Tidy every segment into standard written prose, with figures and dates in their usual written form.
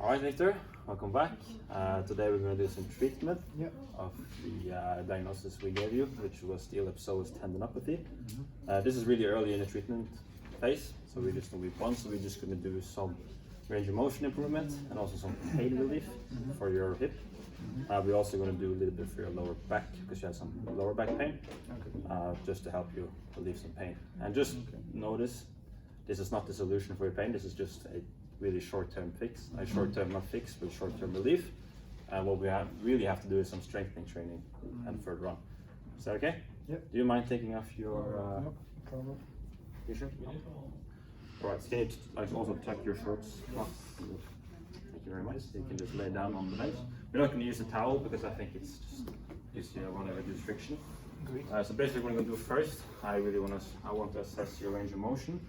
Alright Victor, welcome back. Today we're going to do some treatment of the diagnosis we gave you, which was the ellipsoid tendinopathy. This is really early in the treatment phase, so we're just in week 1, so we're just going to do some range of motion improvement and also some pain relief for your hip. We're also going to do a little bit for your lower back because you have some lower back pain, just to help you relieve some pain. And just notice, this is not the solution for your pain, this is just a really short-term fix, a short-term not fix, but short-term relief. And what we really have to do is some strengthening training and further on. Is that okay? Yep. Do you mind taking off your no problem. t-shirt? Alright, so can you also tuck your shorts off? Thank you very much. You can just lay down on the bench. We're not going to use a towel because I think it's just you want to reduce friction. So basically what I'm going to do first, I want to assess your range of motion.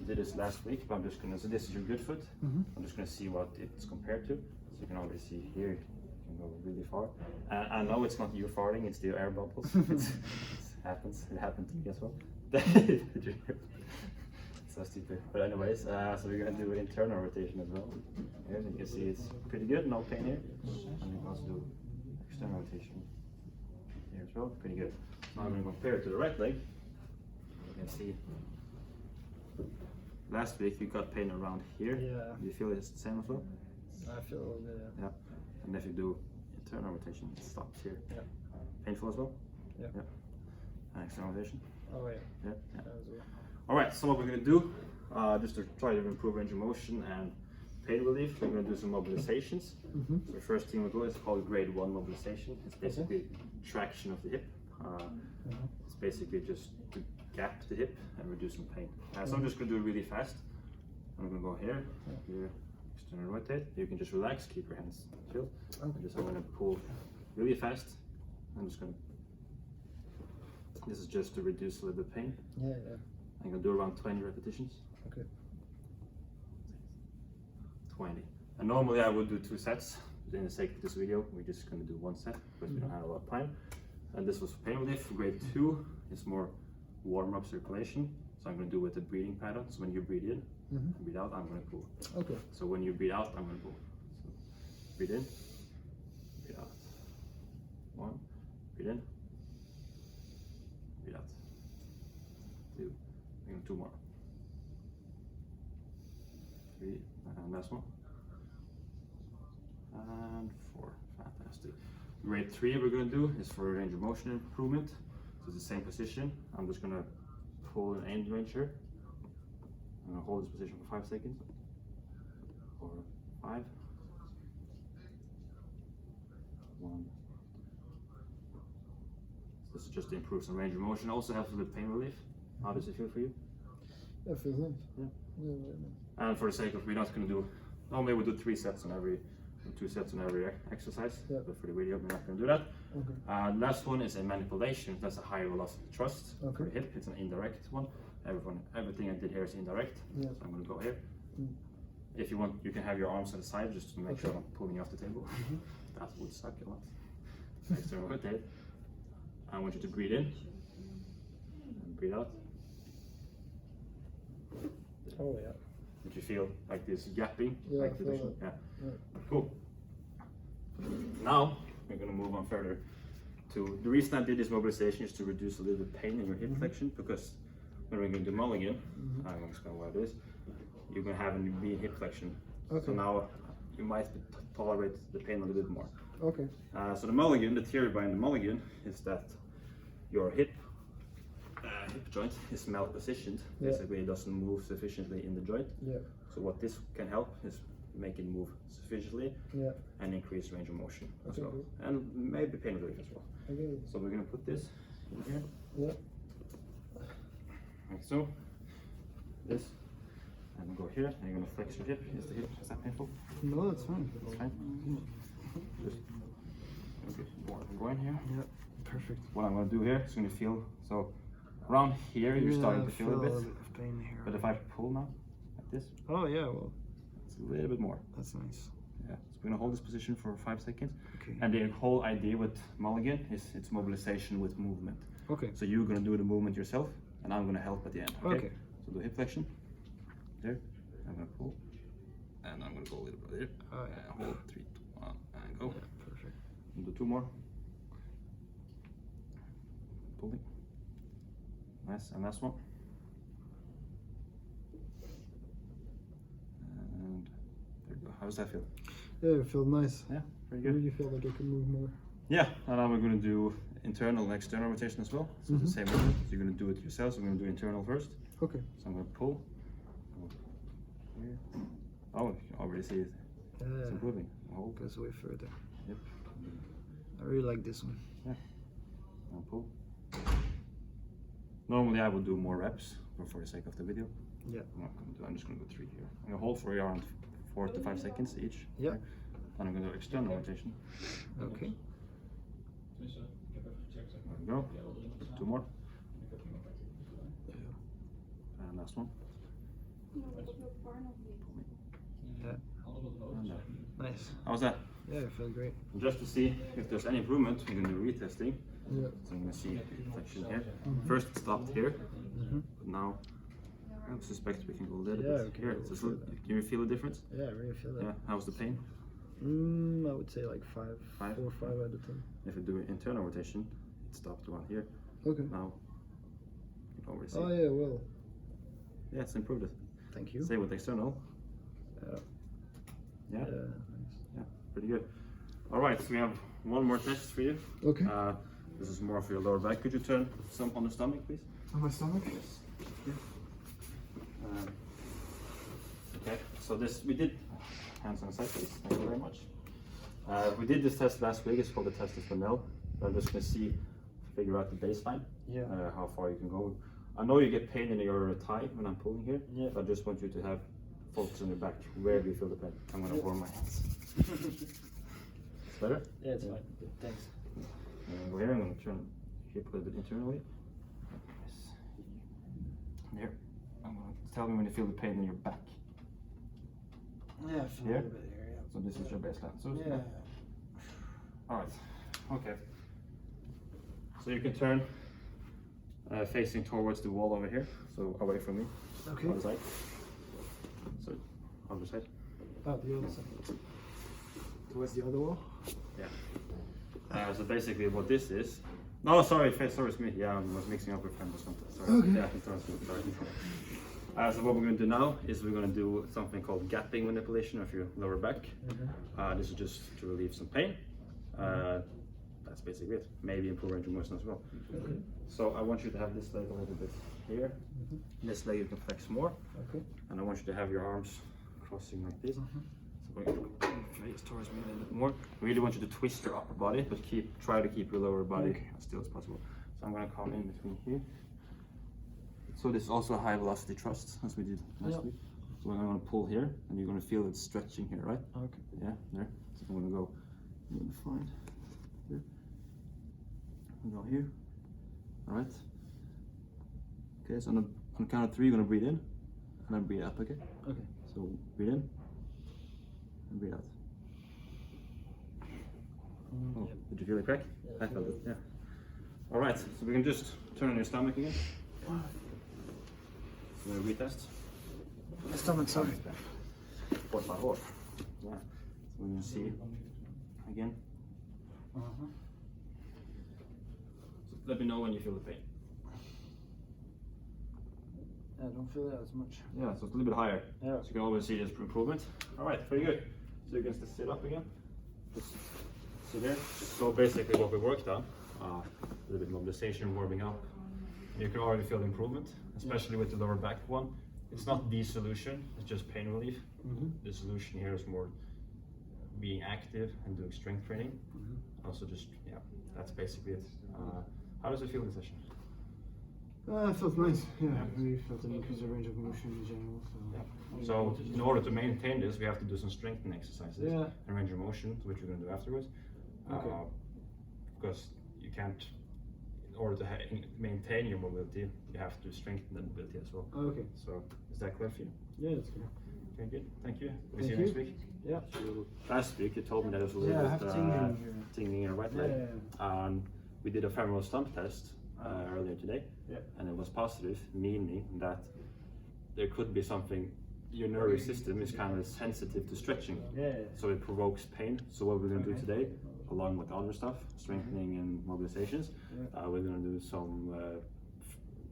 I did this last week, but I'm just going to, so this is your good foot. I'm just going to see what it's compared to. So you can already see here, you can go really far. And I know it's not you farting, it's the air bubbles. It happens, it happened to me as well. So stupid. But anyways, so we're going to do internal rotation as well. Here you can see it's pretty good, no pain here. And we can also do external rotation here as well, pretty good. Now I'm going to compare it to the right leg. You can see last week you got pain around here. Yeah. Do you feel it's the same as well? I feel a little bit, Yeah. And if you do internal rotation, it stops here. Yeah. Painful as well? Yeah. And external rotation? Oh yeah. Yeah. That as well. Alright, so what we're going to do, just to try to improve range of motion and pain relief, we're going to do some mobilizations. So the first thing we'll do is called grade 1 mobilization. It's basically traction of the hip. It's basically just to gap the hip and reduce some pain. So I'm just going to do it really fast. I'm going to go here, here, external rotate. You can just relax, keep your hands chill. I'm going to pull really fast. I'm just going to, this is just to reduce a little bit of pain. Yeah. I'm going to do around 20 repetitions. Okay. 20. And normally I would do 2 sets. But in the sake of this video, we're just going to do 1 set because we don't have a lot of time. And this was pain relief. Grade 2 is more warm-up circulation. So I'm going to do with the breathing pattern. So when you breathe in and breathe out, I'm going to pull. Okay. So when you breathe out, I'm going to pull. So breathe in, breathe out. 1, breathe in, breathe out. 2, and 2 more. 3, and last one. And 4, fantastic. Grade 3 we're going to do is for range of motion improvement. So it's the same position. I'm just going to pull an end range here. I'm going to hold this position for 5 seconds. 4, 5. 1. So this is just to improve some range of motion. Also helps with pain relief. How does it feel for you? Yeah, it feels nice. Yeah. And for the sake of, we're not going to do, normally we do 3 sets on every, 2 sets on every exercise, but for the video we're not going to do that. Last one is a manipulation. That's a high velocity thrust for the hip. It's an indirect one. Everything I did here is indirect. So I'm going to go here. If you want, you can have your arms on the side just to make sure I'm not pulling you off the table. That would suck a lot. External rotate. I want you to breathe in and breathe out. Oh yeah. Did you feel like this gapping? Yeah, like I feel it. Yeah. Cool. Now we're going to move on further to, the reason I did this mobilization is to reduce a little bit pain in your hip flexion, because when we're going to do Mulligan, I'm going to explain what it is, you're going to have a knee hip flexion. So now you might tolerate the pain a little bit more. Okay. So the Mulligan, the theory behind the Mulligan is that your hip joint is malpositioned. Basically, it doesn't move sufficiently in the joint. So what this can help is make it move sufficiently and increase range of motion as well. And maybe pain relief as well. So we're going to put this in here. Like so. This. And go here. And you're going to flex your hip. Is that painful? No, that's fine. That's fine. Just go in here. Perfect. What I'm going to do here is going to feel, so around here you're starting to feel a bit. of pain here. But if I pull now, like this, Oh yeah, well, it's a little bit more. that's nice. Yeah. So we're going to hold this position for 5 seconds. Okay. And the whole idea with Mulligan is it's mobilization with movement. Okay. So you're going to do the movement yourself, and I'm going to help at the end. Okay. So do hip flexion. There. I'm going to pull. and I'm gonna go a little bit here. Oh, yeah. Hold 3, 2, 1, and go. Yeah, perfect. And do 2 more. Pulling. Nice, and last one. And there you go. How does that feel? Yeah, it feels nice. Yeah, very I good. really feel like I can move more. Yeah, and now we're going to do internal and external rotation as well. So the same movement. So you're going to do it yourself. So we're going to do internal first. Okay. So I'm going to pull. Here. Oh, you can already see it. It's improving. Hold. Goes way further. Yep. I really like this one. Yeah. Now pull. Normally I would do more reps, but for the sake of the video, Yeah. I'm just going to go 3 here. I'm going to hold for around 4 to 5 seconds each. Yeah. Okay? And I'm going to do external rotation. Okay. There we go. 2 more. And last one. Yeah. And Nice. how's that? Yeah, it felt great. And just to see if there's any improvement, we're going to do retesting. Yeah. So I'm going to see flexion here. First it stopped here, but now I suspect we can go a little Yeah, bit we can here. go So further. can you feel the difference? Yeah, I really feel that. Yeah. How's the pain? I would say like 5, 5? 4 or 5 out of 10. If we do internal rotation, it stopped around here. Okay. Now you can already see. Oh yeah, well, Yeah, it's improved it. thank you. Same with external. Yeah. Yeah. Nice. Yeah, pretty good. All right, so we have one more test for you. Okay. This is more for your lower back. Could you turn some on the stomach, please? On my stomach? Yes. Okay, so this we did hands on the side, please. Thank you very much. We did this test last week. It's called the test of Fresnel. I'm just gonna figure out the baseline. Yeah. How far you can go. I know you get pain in your thigh when I'm pulling here. Yeah. But I just want you to have focus on your back. Where do you feel the pain? I'm gonna warm my hands. It's better? Yeah, it's fine. Thanks. And go here. I'm gonna turn hip a little bit internally. Yes. There. I'm gonna tell me when you feel the pain in your back. Yeah, I feel Here? a little bit here. So this is your baseline. So Yeah. all right. Okay. So you can turn facing towards the wall over here. So away from me. Okay. Other side. So other side. Oh, the other side. Towards the other wall? Yeah. So basically what this is. No, sorry, it's me. Yeah, I was mixing up with friends or something. Sorry. Okay. Yeah, it's sorry. So what we're going to do now is we're going to do something called gapping manipulation of your lower back. This is just to relieve some pain. That's basically it. Maybe improve range of motion as well. Okay. So I want you to have this leg a little bit here. This leg you can flex more. Okay. And I want you to have your arms crossing like this. So face towards me a little bit more. I really want you to twist your upper body, but try to keep your lower body as still as possible. So I'm going to come in between here. So this is also a high velocity thrust, as we did last week. So I'm going to pull here, and you're going to feel it stretching here, right? Okay. Yeah, there. So I'm going to go. I'm going to find here. And go here. All right. Okay. So on the count of 3, you're going to breathe in, and then breathe out. Okay. Okay. So breathe in and breathe out. Oh, Yeah. did you feel the crack? Yeah, I felt it. Yeah. All right. So we can just turn on your stomach again. So we retest. My stomach, sorry. Por favor. Yeah. So we're gonna see again. So let me know when you feel the pain. I don't feel that as much. Yeah, so it's a little bit higher. Yeah. So you can always see this improvement. All right, very good. So you can just sit up again. Just sit there. So basically what we worked on, a little bit mobilization, warming up. You can already feel the improvement, especially with the lower back one. It's not the solution, it's just pain relief. The solution here is more being active and doing strength training. Also just, yeah, that's basically it. How does it feel in session? It felt nice. Yeah, I really felt an increase of range of motion in general. So in order to maintain this, we have to do some strengthening exercises and range of motion, which we're going to do afterwards. Because you can't, in order to maintain your mobility, you have to strengthen the mobility as well. Okay. So is that clear for you? Yeah, that's good. Okay, good. Thank you. We'll Thank see you you. next week. Yeah. Last week you told me that it was a Yeah, I little have bit tingling here. tingling in your right leg. We did a femoral stump test earlier today, and it was positive, meaning that there could be something your nervous system is kind of sensitive to stretching. So it provokes pain. So what we're going to do today, along with other stuff, strengthening and mobilizations, we're going to do some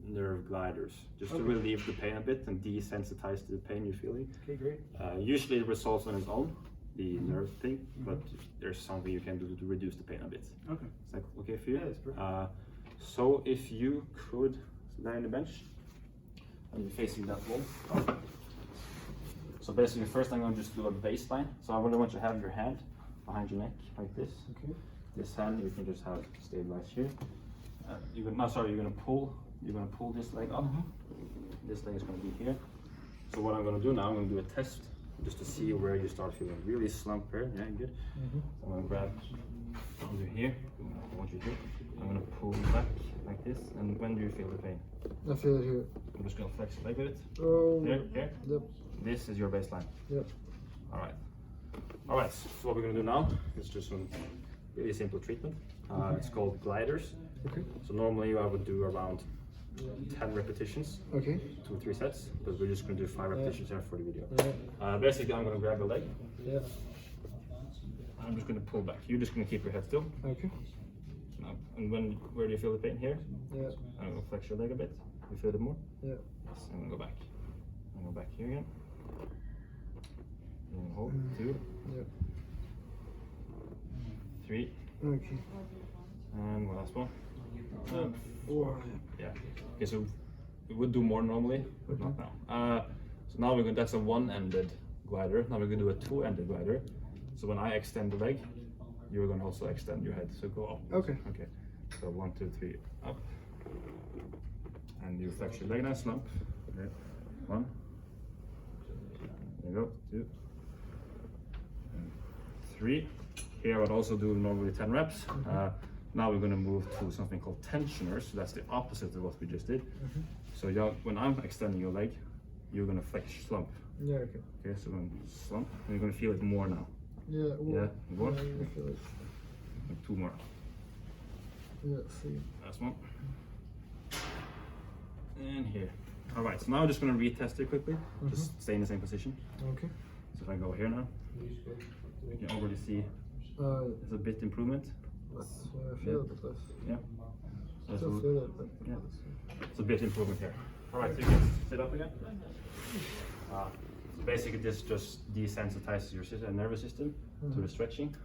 nerve gliders, just to relieve the pain a bit and desensitize to the pain you're feeling. Okay, great. Usually it resolves on its own, the nerve thing, but there's something you can do to reduce the pain a bit. Okay. Is that okay for you? Yeah, that's perfect. So if you could lie on the bench and you're facing that wall. So basically first I'm going to just do a baseline. So I really want you to have your hand behind your neck like this. Okay. This hand you can just have stabilized here. You're going to pull this leg up. This leg is going to be here. So what I'm going to do now, I'm going to do a test just to see where you start feeling really slumped here. Yeah, good. I'm going to grab under here. I want you here. I'm going to pull back like this. And when do you feel the pain? I feel it here. I'm just going to flex the leg a bit. Oh. There, okay. Yep. This is your baseline. Yep. All right. All right. So what we're going to do now is just some really simple treatment. It's called gliders. Okay. So normally I would do around 10 repetitions, Okay. 2 or 3 sets, but we're just going to do 5 repetitions here for the video. Yeah. Basically, I'm going to grab your leg. Yeah. I'm just going to pull back. You're just going to keep your head still. Okay. Now, and where do you feel the pain? Here? Yeah. I'm going to flex your leg a bit. You feel it more? Yeah. Yes. I'm going to go back. I'm going to go back here again. And hold. 2. Yeah. 3. Okay. And one last one. 4. Yeah. Okay, so we would do more normally, but not now. So now we're going. That's a one-ended glider. Now we're going to do a two-ended glider. So when I extend the leg, you're going to also extend your head. So go up. Okay. Okay. So 1, 2, 3, up. And you flex your leg now, slump. Okay. 1. There you go. 2. And 3. Here I would also do normally 10 reps. Now we're going to move to something called tensioners. So that's the opposite of what we just did. So when I'm extending your leg, you're going to flex slump. Yeah, okay. Okay, so I'm slump, and you're going to feel it more now. Yeah, Yeah, more. Yeah, I feel it. And 2 more. Yeah, see. Last one. And here. All right, so now I'm just going to retest it quickly. Just stay in the same position. Okay. So if I go here now, you can already see there's a bit improvement. I feel it, but Yeah. I still feel it, but Yeah. It's a bit improvement here. All right, so you can sit up again. So basically, this just desensitizes your nervous system to the stretching.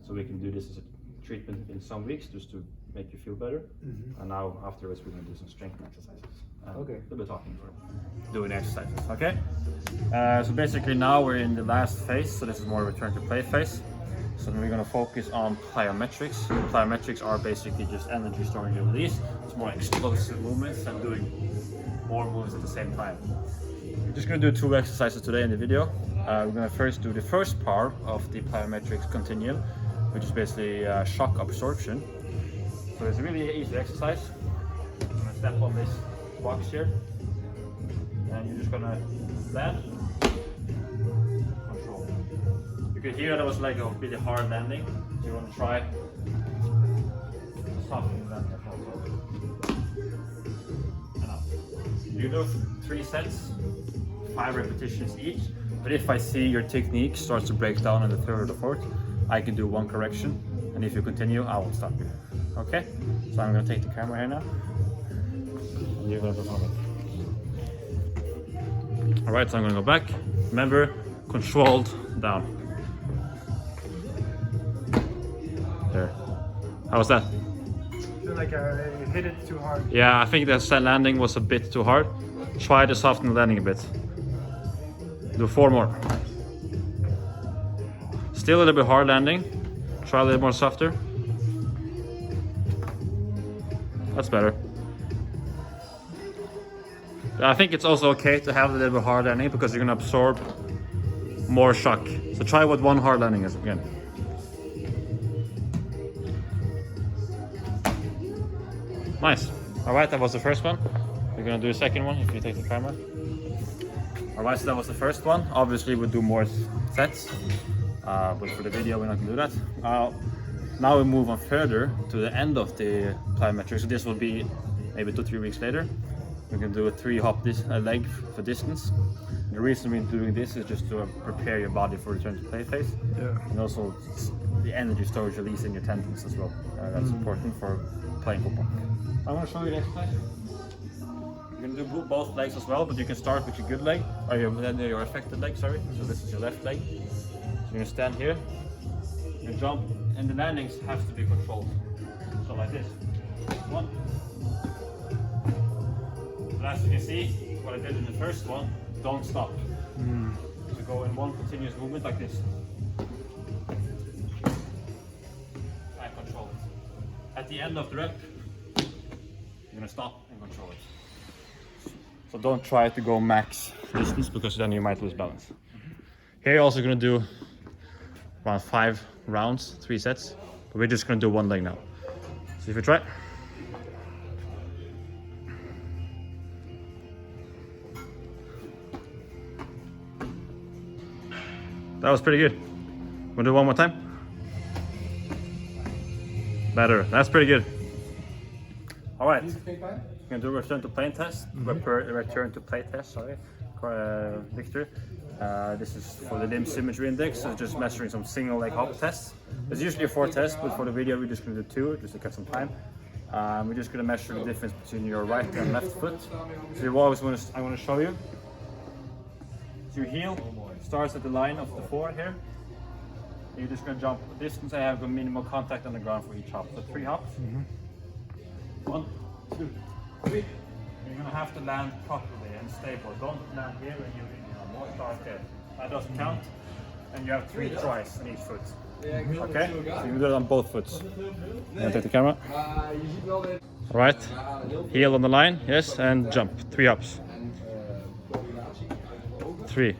So we can do this as a treatment in some weeks just to make you feel better. And now afterwards, we're going to do some strength exercises. Okay. A bit talking for doing exercises. Okay. So basically, now we're in the last phase. So this is more return to play phase. So we're going to focus on plyometrics. Plyometrics are basically just energy storage and release. It's more explosive movements and doing more moves at the same time. We're just going to do 2 exercises today in the video. We're going to first do the first part of the plyometrics continuum, which is basically shock absorption. So it's a really easy exercise. I'm going to step on this box here, and you're just going to land. You could hear that was like a really hard landing. So you want to try softening that also. And up. You do 3 sets, 5 repetitions each. But if I see your technique starts to break down in the 3rd or the 4th, I can do 1 correction. And if you continue, I will stop you. Okay? So I'm going to take the camera here now. And you're going to perform it. Alright, so I'm going to go back. Remember, controlled down. There. How was that? I feel like I hit it too hard. Yeah, I think that landing was a bit too hard. Try to soften the landing a bit. Do 4 more. Still a little bit hard landing. Try a little more softer. That's better. I think it's also okay to have a little bit hard landing because you're going to absorb more shock. So try with 1 hard landing again. Nice. All right, that was the first one. We're gonna do a second one if you take the camera. All right, so that was the first one. Obviously, we'll do more sets, but for the video, we're not gonna do that. Now we move on further to the end of the plyometric. So this will be maybe 2-3 weeks later. We can do a 3 hop leg for distance. The reason we're doing this is just to prepare your body for return to play phase. Yeah. And also the energy storage release in your tendons as well. That's important for playing football. I'm going to show you the exercise. You can do both legs as well, but you can start with your good leg, or your affected leg, sorry. So this is your left leg. So you're going to stand here, you jump, and the landings have to be controlled. So like this. 1. But as you can see, what I did in the first one, don't stop. So go in one continuous movement like this. And control it. At the end of the rep, you're going to stop and control it. So don't try to go max distance because then you might lose balance. Here you're also going to do around 5 rounds, 3 sets, but we're just going to do 1 leg now. So if you try. That was pretty good. We'll do 1 more time. Better. That's pretty good. All right. We're gonna do a return to play test. Return to play test. Sorry, Victor. This is for the limb symmetry index. So just measuring some single leg hop tests. There's usually 4 tests, but for the video we're just gonna do 2, just to cut some time. We're just gonna measure the difference between your right and left foot. So you always I want to show you. So your heel starts at the line of the 4 here. You're just going to jump a distance. I have a minimal contact on the ground for each hop. So 3 hops. 1, 2, 3. You're going to have to land properly and stable. Don't land here when you're more start there. That doesn't count. And you have 3 tries on each foot. Okay? So you can do it on both foots. You want to take the camera? Alright. Heel on the line. Yes. And jump. 3 hops. 3.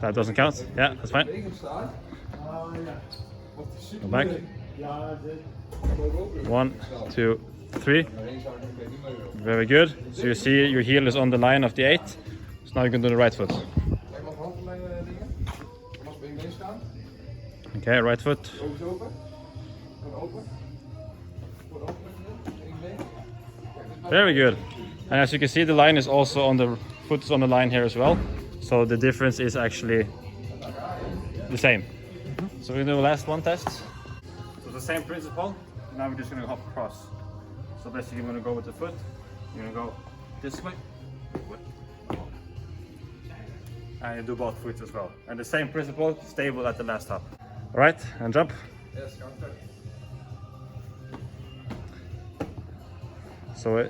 That doesn't count. Yeah, that's fine. Go back. 1, 2, 3. Very good. So you see your heel is on the line of the 8. So now you can do the right foot. Okay, right foot. Very good. And as you can see, the line is also on the foot's on the line here as well. So the difference is actually the same. So we're gonna do the last 1 test. So the same principle. Now we're just gonna hop across. So basically you're gonna go with the foot. You're gonna go this way. And you do both foots as well. And the same principle, stable at the last hop. All right, and jump. Yes, counter. So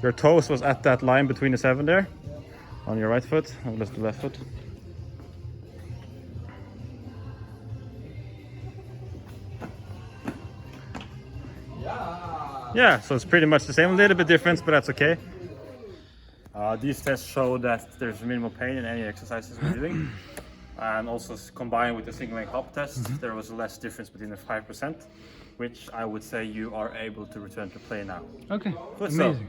your toes was at that line between the 7 there. On your right foot, and let's do left foot. Yeah, so it's pretty much the same, a little bit different, but that's okay. These tests show that there's minimal pain in any exercises we're doing. And also combined with the single leg hop test, there was less difference between the 5%, which I would say you are able to return to play now. Okay. Good Amazing. stuff.